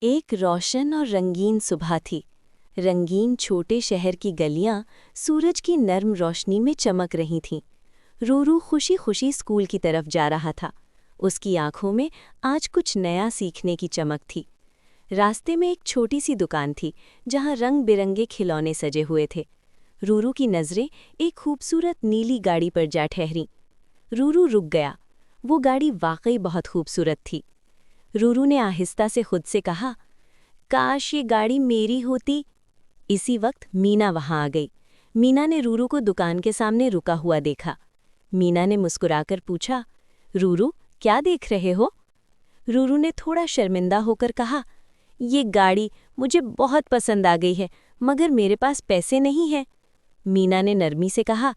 एक रोशन और रंगीन सुबह थी। रंगीन छोटे शहर की गलियां सूरज की नर्म रोशनी में चमक रही थीं। रूरू खुशी खुशी स्कूल की तरफ जा रहा था। उसकी आंखों में आज कुछ नया सीखने की चमक थी। रास्ते में एक छोटी सी दुकान थी जहां रंग बिरंगे खिलौने सजे हुए थे। रूरू की नज़रें एक खूबसूरत नीली गाड़ी पर जा ठहरीं। रूरू रुक गया। वो गाड़ी वाकई बहुत खूबसूरत थी। रूरू ने आहिस्ता से खुद से कहा, काश ये गाड़ी मेरी होती। इसी वक्त मीना वहां आ गई। मीना ने रूरू को दुकान के सामने रुका हुआ देखा। मीना ने मुस्कुराकर पूछा, रूरू, क्या देख रहे हो? रूरू ने थोड़ा शर्मिंदा होकर कहा, ये गाड़ी मुझे बहुत पसंद आ गई है, मगर मेरे पास पैसे नहीं हैं। मीना ने नरमी से कहा,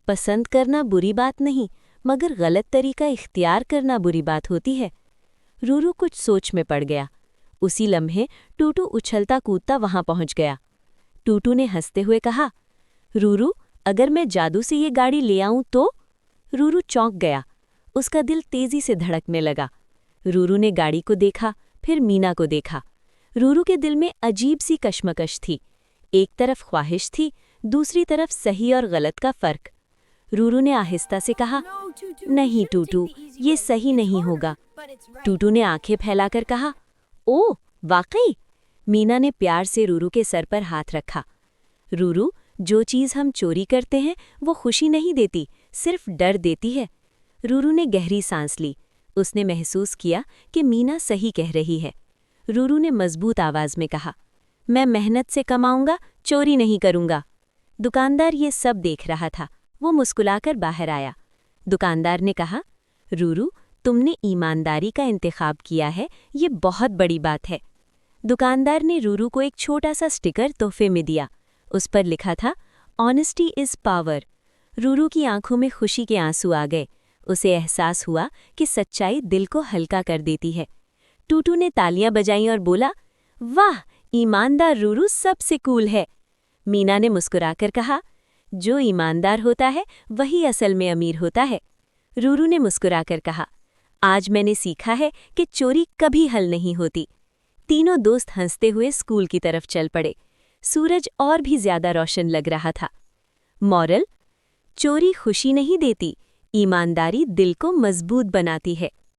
पसंद करना बुरी बात नहीं, मगर गलत तरीका इख्तियार करना बुरी बात होती है। रूरू कुछ सोच में पड़ गया। उसी लम्हे टूटू उछलता कूदता वहां पहुंच गया। टूटू ने हंसते हुए कहा, रूरू, अगर मैं जादू से ये गाड़ी ले आऊं तो? रूरू चौंक गया। उसका दिल तेजी से धड़कने लगा। रूरू ने गाड़ी को देखा, फिर मीना को देखा। रूरू के दिल में अजीब सी कश्मकश थी। एक तरफ ख्वाहिश थी, दूसरी तरफ सही और गलत का फर्क। रूरू ने आहिस्ता से कहा, नहीं टूटू, ये सही नहीं होगा। टूटू ने आंखें फैलाकर कहा, ओ वाकई? मीना ने प्यार से रूरू के सर पर हाथ रखा। रूरू, जो चीज़ हम चोरी करते हैं वो खुशी नहीं देती, सिर्फ डर देती है। रूरू ने गहरी सांस ली। उसने महसूस किया कि मीना सही कह रही है। रूरू ने मजबूत आवाज़ में कहा, मैं मेहनत से कमाऊंगा, चोरी नहीं करूंगा। दुकानदार ये सब देख रहा था। वो मुस्कुलाकर बाहर आया। दुकानदार ने कहा, रूरू, तुमने ईमानदारी का इंतखाब किया है, ये बहुत बड़ी बात है। दुकानदार ने रूरू को एक छोटा सा स्टिकर तोहफे में दिया। उस पर लिखा था, ऑनेस्टी इज़ पावर। रूरू की आंखों में खुशी के आंसू आ गए। उसे एहसास हुआ कि सच्चाई दिल को हल्का कर देती है। टूटू ने तालियां बजाईं और बोला, वाह, ईमानदार रूरू सबसे कूल है। मीना ने मुस्कुराकर कहा, जो ईमानदार होता है वही असल में अमीर होता है। रूरू ने मुस्कुराकर कहा, आज मैंने सीखा है कि चोरी कभी हल नहीं होती। तीनों दोस्त हंसते हुए स्कूल की तरफ चल पड़े। सूरज और भी ज्यादा रोशन लग रहा था। मॉरल, चोरी खुशी नहीं देती, ईमानदारी दिल को मजबूत बनाती है।